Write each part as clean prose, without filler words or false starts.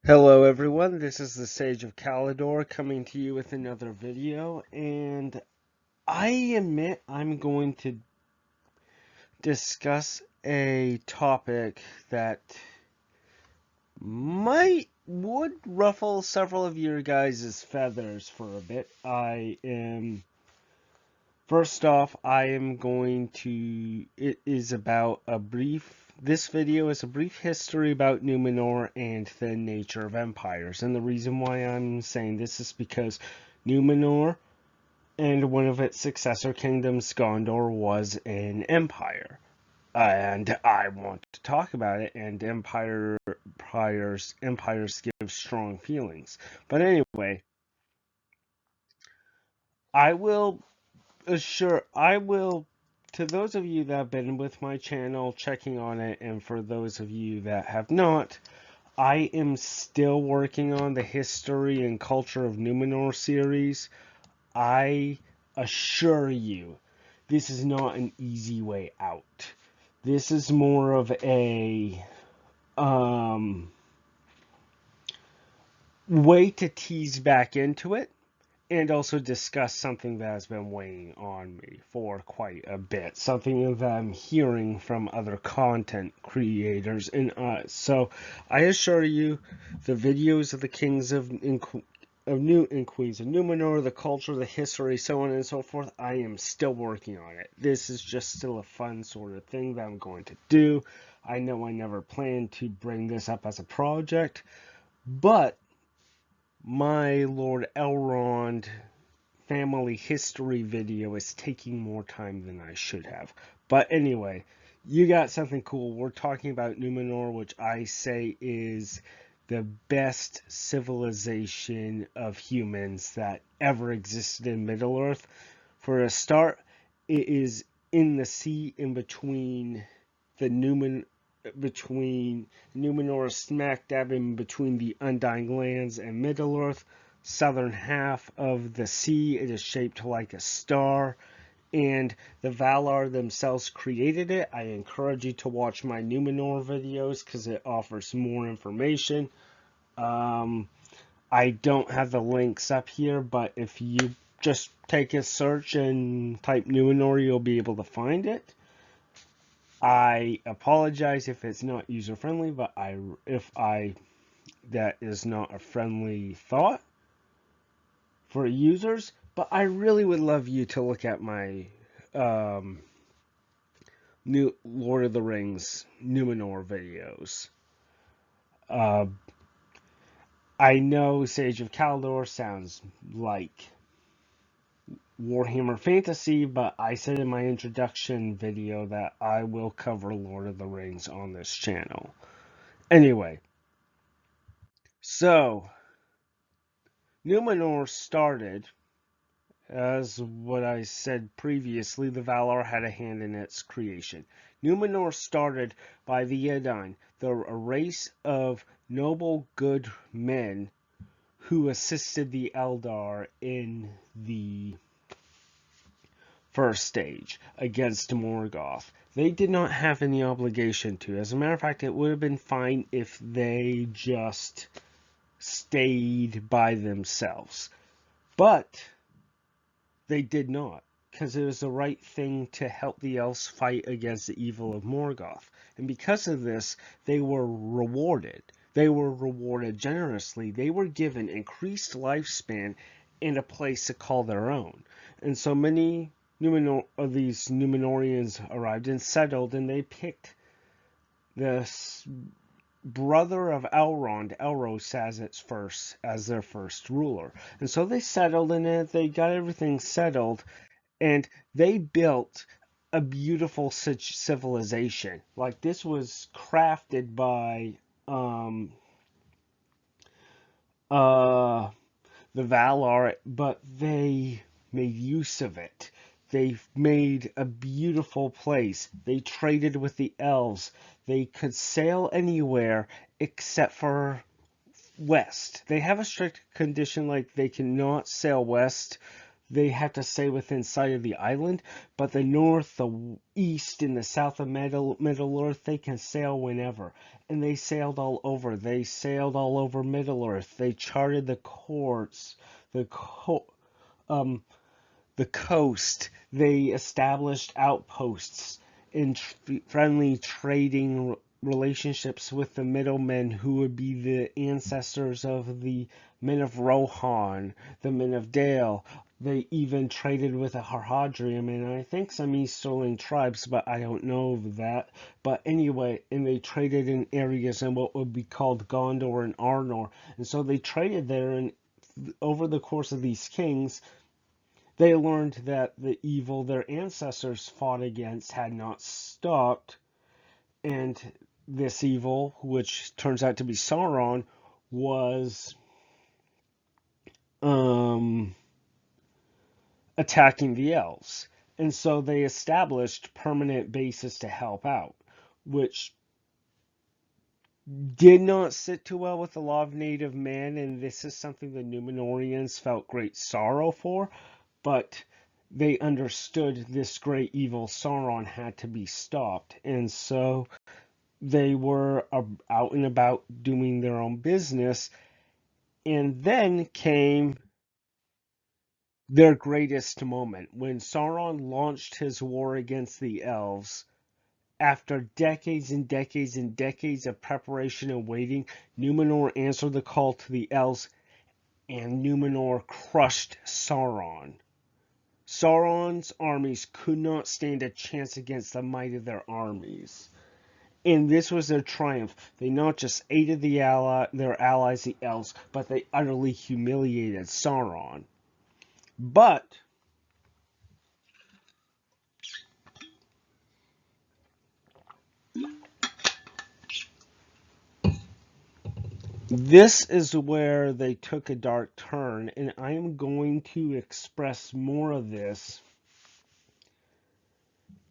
Hello everyone, this is the Sage of Calidor coming to you with another video, and I admit I'm going to discuss a topic that would ruffle several of your guys' feathers for a bit. First off, this video is a brief history about Numenor and the nature of empires. And the reason why I'm saying this is because Numenor and one of its successor kingdoms, Gondor, was an empire. And I want to talk about it, and empires give strong feelings. But anyway, I will to those of you that have been with my channel checking on it, and for those of you that have not, I am still working on the history and culture of Numenor series. I assure you, this is not an easy way out. This is more of a way to tease back into it, and also discuss something that has been weighing on me for quite a bit, something that I'm hearing from other content creators and so I assure you, the videos of the kings of New and Queens of Numenor, the culture, the history, so on and so forth, I am still working on it. This is just still a fun sort of thing that I'm going to do. I know I never planned to bring this up as a project, but my Lord Elrond family history video is taking more time than I should have. But anyway, you got something cool. We're talking about Numenor, which I say is the best civilization of humans that ever existed in Middle-earth. For a start, it is in the sea in between Numenor, smack dab in between the Undying Lands and Middle-earth. Southern half of the sea, it is shaped like a star, and the Valar themselves created it. I encourage you to watch my Numenor videos because it offers more information. I don't have the links up here, but if you just take a search and type Numenor, you'll be able to find it. I apologize if it's not user friendly, but that is not a friendly thought for users, but I really would love you to look at my new Lord of the Rings Numenor videos. I know Sage of Calidor sounds like Warhammer Fantasy, but I said in my introduction video that I will cover Lord of the Rings on this channel. Anyway, so Numenor started, as what I said previously, the Valar had a hand in its creation. Numenor started by the Edain, a race of noble good men who assisted the Eldar in the first stage against Morgoth. They did not have any obligation to. As a matter of fact, it would have been fine if they just stayed by themselves. But they did not, because it was the right thing to help the elves fight against the evil of Morgoth. And because of this, they were rewarded. They were rewarded generously. They were given increased lifespan and a place to call their own. And so many of these Numenorians arrived and settled, and they picked the brother of Elrond, Elros, as their first ruler. And so they settled in it, they got everything settled, and they built a beautiful civilization. Like, this was crafted by the Valar, but they made use of it. They made a beautiful place. They traded with the elves. They could sail anywhere except for west. They have a strict condition, like they cannot sail west. they have to stay within sight of the island, but the north, the east, and the south of Middle Earth, they can sail whenever. And they sailed all over. They sailed all over Middle Earth. They charted the courts, the um, the coast. They established outposts in friendly trading relationships with the middlemen who would be the ancestors of the men of Rohan, the men of Dale. They even traded with the Haradrim and I think some Easterling tribes, but I don't know of that. But anyway, and they traded in areas in what would be called Gondor and Arnor. And so they traded there, and over the course of these kings, they learned that the evil their ancestors fought against had not stopped, and this evil, which turns out to be Sauron, was attacking the elves. And so they established permanent bases to help out, which did not sit too well with the law of native man, and this is something the Numenorians felt great sorrow for, but they understood this great evil Sauron had to be stopped, and so they were out and about doing their own business, and then came their greatest moment when Sauron launched his war against the elves. After decades and decades and decades of preparation and waiting, Numenor answered the call to the elves, and Numenor crushed Sauron. Sauron's armies could not stand a chance against the might of their armies. And this was their triumph. They not just aided their allies, the elves, but they utterly humiliated Sauron. But this is where they took a dark turn, and I am going to express more of this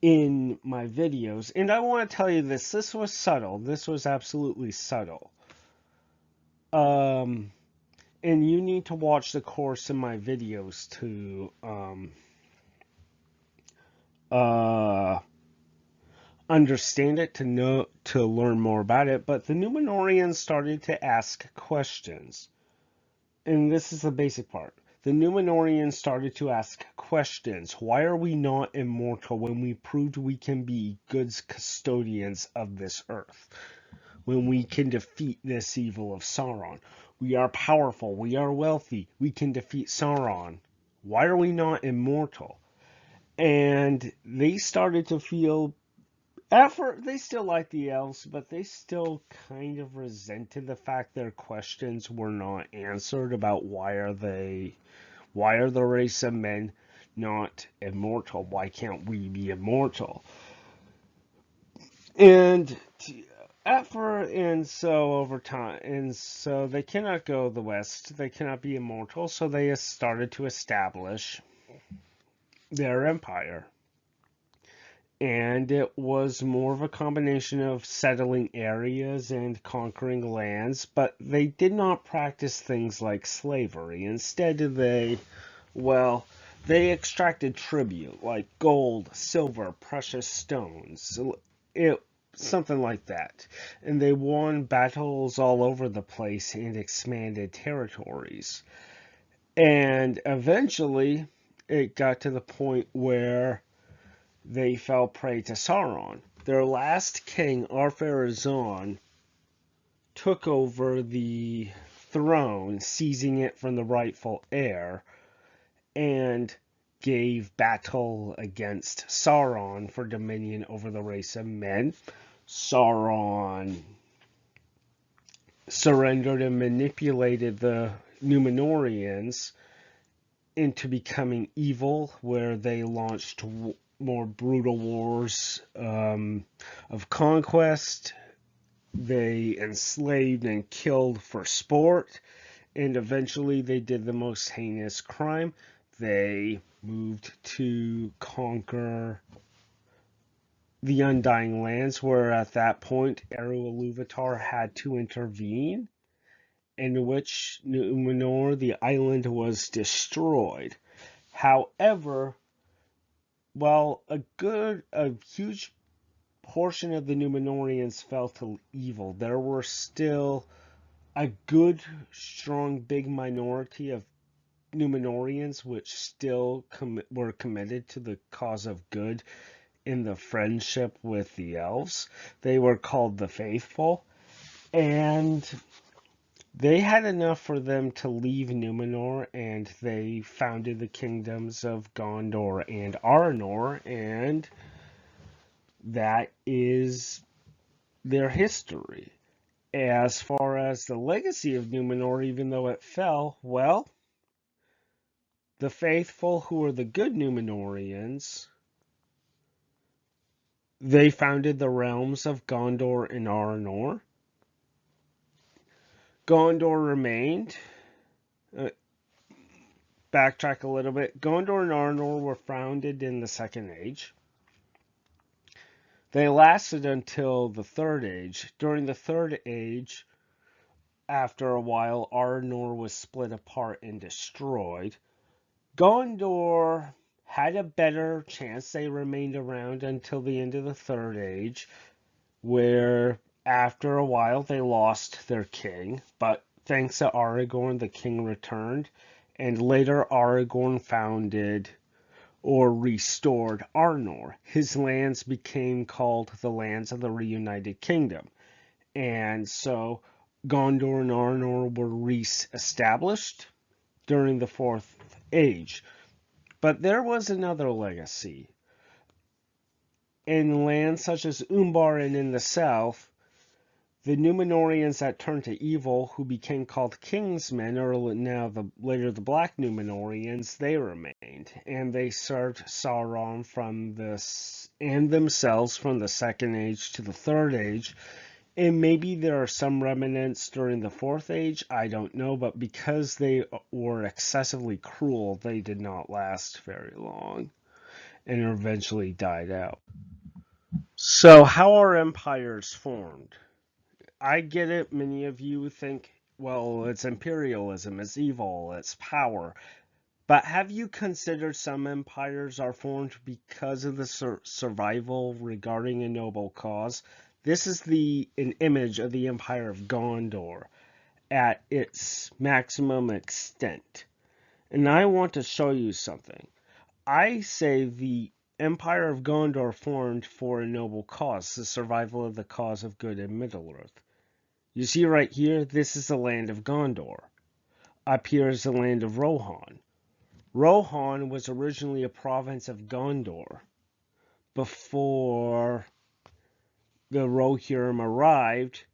in my videos. And I want to tell you this was subtle. This was absolutely subtle. And you need to watch the course in my videos to understand it, to learn more about it. But the Numenorians started to ask questions. And this is the basic part. The Numenorians started to ask questions. Why are we not immortal when we proved we can be good custodians of this earth? When we can defeat this evil of Sauron. We are powerful. We are wealthy. We can defeat Sauron. Why are we not immortal? And they started to feel, effort. They still liked the elves, but they still kind of resented the fact their questions were not answered about why are the race of men not immortal? Why can't we be immortal? And so over time, and so they cannot go the west. They cannot be immortal. So they started to establish their empire. And it was more of a combination of settling areas and conquering lands, but they did not practice things like slavery. Instead, they extracted tribute like gold, silver, precious stones, something like that. And they won battles all over the place and expanded territories. And eventually, it got to the point where they fell prey to Sauron. Their last king, Ar-Pharazôn, took over the throne, seizing it from the rightful heir, and gave battle against Sauron for dominion over the race of men. Sauron surrendered and manipulated the Numenorians into becoming evil, where they launched more brutal wars of conquest. They enslaved and killed for sport, and eventually they did the most heinous crime. They moved to conquer the Undying Lands, where at that point Eru Ilúvatar had to intervene, in which Numenor, the island, was destroyed. However, while a huge portion of the Numenorians fell to evil, there were still a good, strong, big minority of Numenorians which still were committed to the cause of good in the friendship with the elves. They were called the Faithful, and they had enough for them to leave Numenor, and they founded the kingdoms of Gondor and Arnor, and that is their history. As far as the legacy of Numenor, even though it fell, well, the faithful, who are the good Numenorians, they founded the realms of Gondor and Arnor. Gondor remained. Backtrack a little bit. Gondor and Arnor were founded in the Second Age. They lasted until the Third Age. During the Third Age, after a while, Arnor was split apart and destroyed. Gondor had a better chance. They remained around until the end of the Third Age, where after a while they lost their king, but thanks to Aragorn, the king returned, and later Aragorn founded or restored Arnor. His lands became called the lands of the reunited kingdom, and so Gondor and Arnor were re-established during the Fourth Age. But there was another legacy. In lands such as Umbar and in the south, the Numenorians that turned to evil, who became called Kingsmen, or now later the Black Numenorians, they remained, and they served Sauron and themselves from the Second Age to the Third Age. And maybe there are some remnants during the Fourth Age, I don't know, but because they were excessively cruel, they did not last very long and eventually died out. So, how are empires formed? I get it, many of you think, well, it's imperialism, it's evil, it's power. But have you considered some empires are formed because of the survival regarding a noble cause? This is an image of the Empire of Gondor at its maximum extent. And I want to show you something. I say the Empire of Gondor formed for a noble cause, the survival of the cause of good in Middle-earth. You see right here, this is the land of Gondor. Up here is the land of Rohan. Rohan was originally a province of Gondor before the Rohirrim arrived.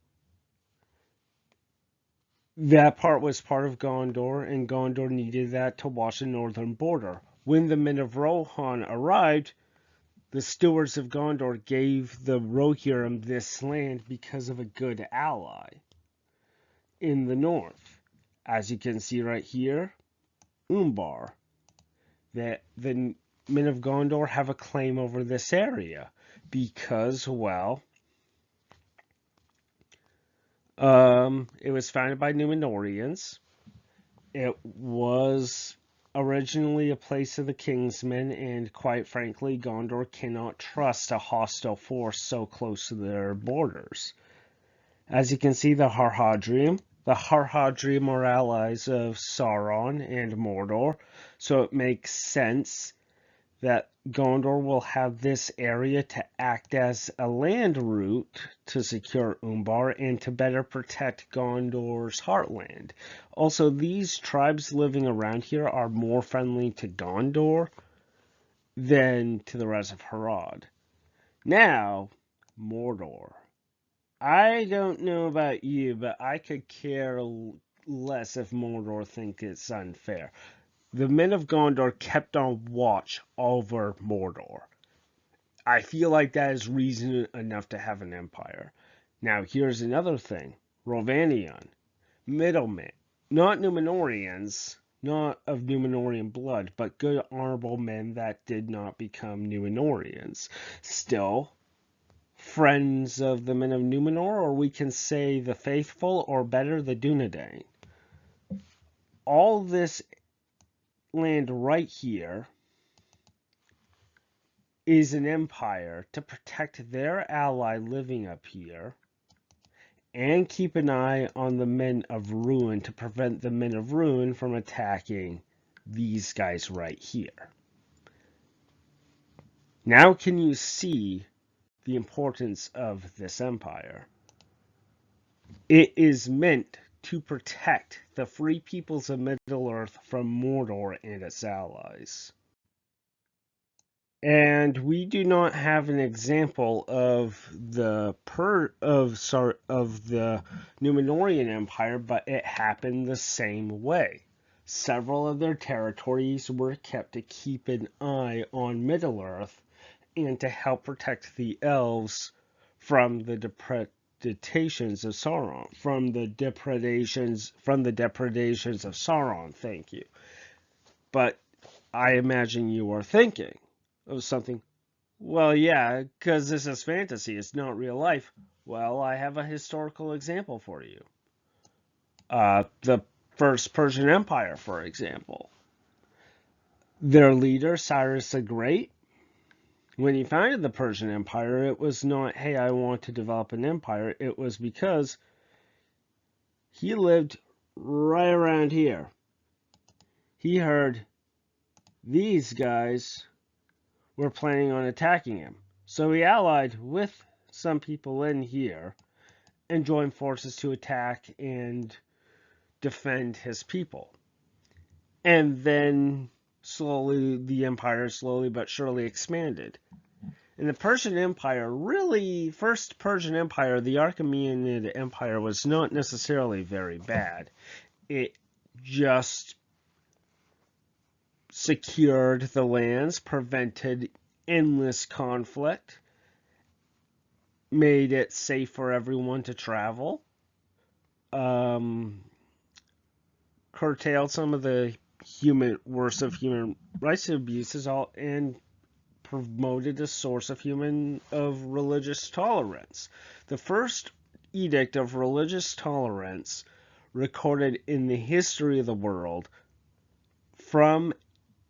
That part was part of Gondor, and Gondor needed that to watch the northern border. When the men of Rohan arrived, the stewards of Gondor gave the Rohirrim this land because of a good ally in the north. As you can see right here, Umbar. That the men of Gondor have a claim over this area because, well, it was founded by Numenorians. It was originally a place of the Kingsmen, and quite frankly, Gondor cannot trust a hostile force so close to their borders. As you can see, the Harhadrim. The Harhadrim are allies of Sauron and Mordor, so it makes sense that Gondor will have this area to act as a land route to secure Umbar and to better protect Gondor's heartland. Also, these tribes living around here are more friendly to Gondor than to the rest of Harad. Now, Mordor. I don't know about you, but I could care less if Mordor think it's unfair. The men of Gondor kept on watch over Mordor. I feel like that is reason enough to have an empire. Now, here's another thing. Rovanion. Middlemen. Not Numenorians, not of Numenorian blood, but good honorable men that did not become Numenorians. Still, friends of the men of Numenor, or we can say the faithful, or better, the Dunedain. All this land right here is an empire to protect their ally living up here and keep an eye on the men of ruin to prevent the men of ruin from attacking these guys right here. Now can you see the importance of this empire? It is meant to protect the free peoples of Middle-earth from Mordor and its allies. And we do not have an example of the Numenorian Empire, but it happened the same way. Several of their territories were kept to keep an eye on Middle-earth and to help protect the elves from the depredations of Sauron. From the depredations of Sauron. Thank you. But I imagine you are thinking of something. Well, yeah, because this is fantasy. It's not real life. Well, I have a historical example for you. The First Persian Empire, for example. Their leader, Cyrus the Great, when he founded the Persian Empire, it was not, hey, I want to develop an empire. It was because he lived right around here. He heard these guys were planning on attacking him. So he allied with some people in here and joined forces to attack and defend his people. And then the empire slowly but surely expanded. In the Persian Empire, first Persian Empire, the Achaemenid Empire was not necessarily very bad. It just secured the lands, prevented endless conflict, made it safe for everyone to travel, curtailed some of the worst of human rights abuses, and promoted a source of religious tolerance. The first edict of religious tolerance recorded in the history of the world from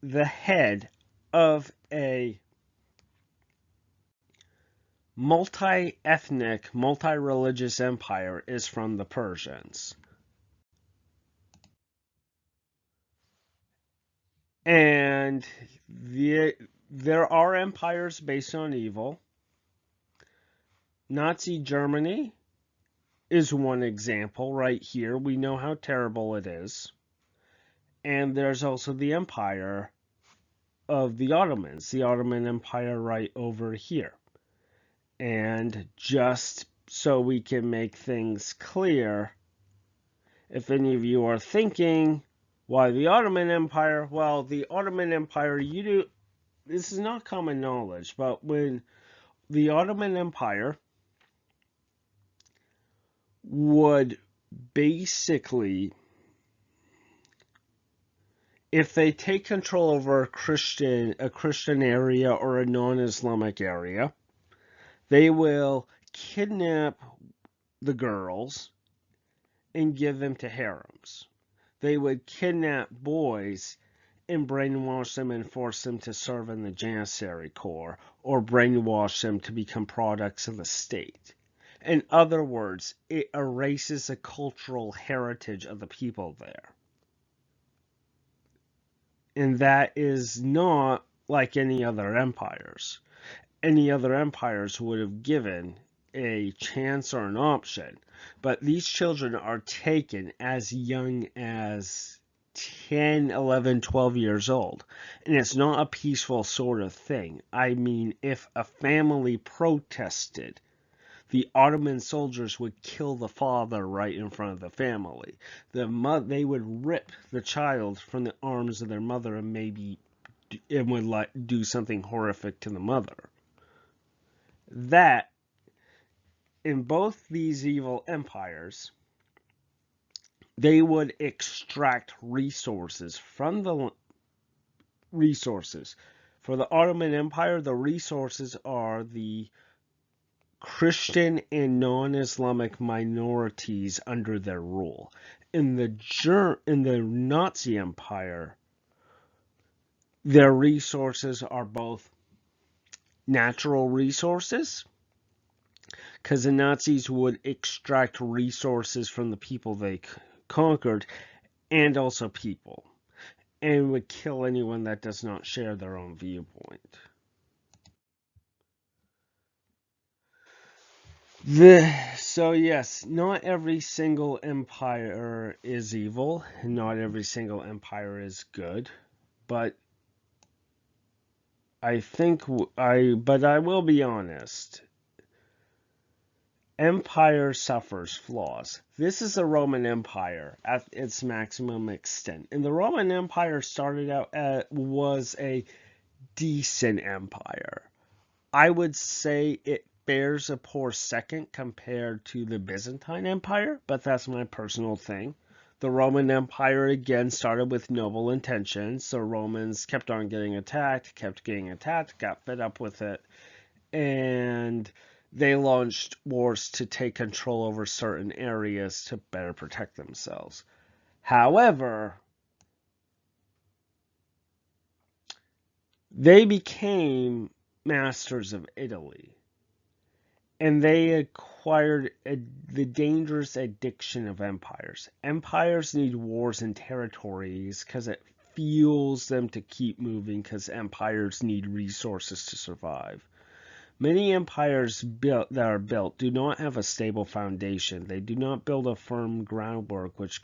the head of a multi-ethnic, multi-religious empire is from the Persians. And there are empires based on evil. Nazi Germany is one example right here. We know how terrible it is. And there's also the empire of the Ottomans, the Ottoman Empire right over here. And just so we can make things clear, if any of you are thinking, why the Ottoman Empire? Well, the Ottoman Empire, this is not common knowledge, but when the Ottoman Empire would basically, if they take control over a Christian area or a non-Islamic area, they will kidnap the girls and give them to harems. They would kidnap boys and brainwash them and force them to serve in the Janissary Corps or brainwash them to become products of the state. In other words, it erases the cultural heritage of the people there. And that is not like any other empires. Any other empires would have given a chance or an option. But these children are taken as young as 10, 11, 12 years old. And it's not a peaceful sort of thing. I mean, if a family protested, the Ottoman soldiers would kill the father right in front of the family. They would rip the child from the arms of their mother and would do something horrific to the mother. That, in both these evil empires, they would extract resources from the resources. For the Ottoman Empire, the resources are the Christian and non-Islamic minorities under their rule. In the Nazi Empire, Their resources are both natural resources, because the Nazis would extract resources from the people they conquered, and also people, and would kill anyone that does not share their own viewpoint. So yes, not every single empire is evil, not every single empire is good, but I will be honest. Empire suffers flaws. This is the Roman Empire at its maximum extent. And the Roman Empire started out was a decent empire. I would say it bears a poor second compared to the Byzantine Empire, but that's my personal thing. The Roman Empire again started with noble intentions. The Romans kept on getting attacked, got fed up with it, and they launched wars to take control over certain areas to better protect themselves. However, they became masters of Italy, and they acquired the dangerous addiction of empires. Empires need wars and territories because it fuels them to keep moving, because empires need resources to survive. Many empires that are built do not have a stable foundation. They do not build a firm groundwork which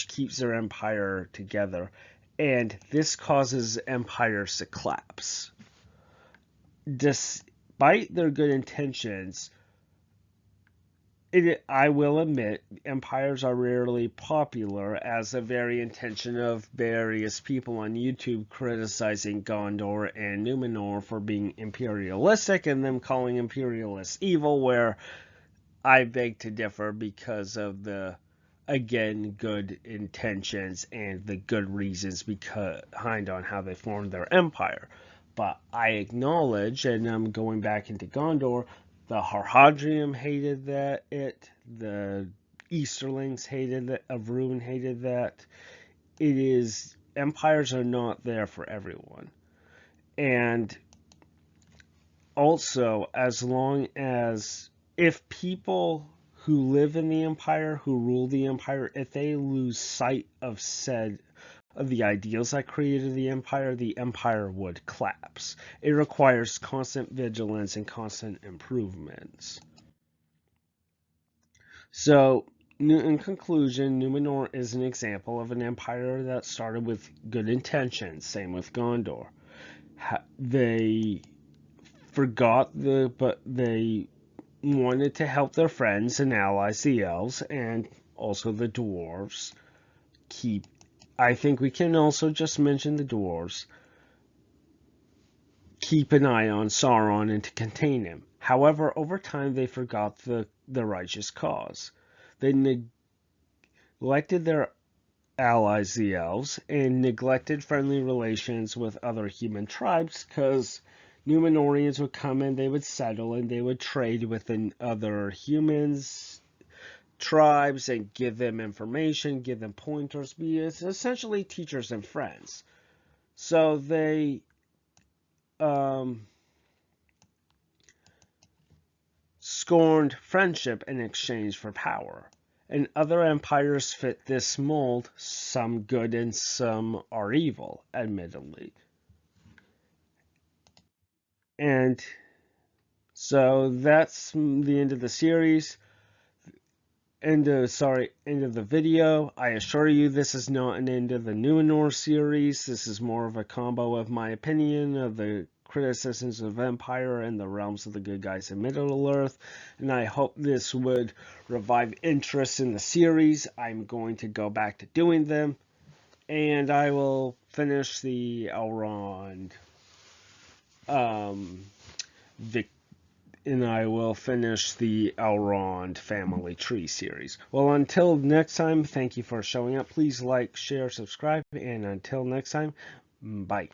keeps their empire together, and this causes empires to collapse. Despite their good intentions, I will admit, empires are rarely popular, as a very intention of various people on YouTube criticizing Gondor and Numenor for being imperialistic and them calling imperialists evil, where I beg to differ because of the, again, good intentions and the good reasons behind on how they formed their empire. But I acknowledge, and I'm going back into Gondor, the Harhadrium hated the Easterlings hated that, of Rune hated that. Empires are not there for everyone. And also, if people who live in the empire, who rule the empire, if they lose sight of the ideals that created the empire would collapse. It requires constant vigilance and constant improvements. So, in conclusion, Numenor is an example of an empire that started with good intentions. Same with Gondor. They but they wanted to help their friends and allies, the elves, and also the dwarves. I think we can also just mention the dwarves. Keep an eye on Sauron and to contain him. However, over time they forgot the righteous cause. They neglected their allies, the elves, and neglected friendly relations with other human tribes, because Numenorians would come and they would settle and they would trade with other humans, tribes, and give them information, give them pointers, be essentially teachers and friends. So they scorned friendship in exchange for power. And other empires fit this mold, some good and some are evil, admittedly. And so that's the end of the series. End of the video. I assure you this is not an end of the Numenor series. This is more of a combo of my opinion of the criticisms of Empire and the realms of the good guys in Middle-earth, and I hope this would revive interest in the series. I'm going to go back to doing them, and I will finish the Elrond family tree series. Well, until next time, thank you for showing up. Please like, share, subscribe, and until next time, bye.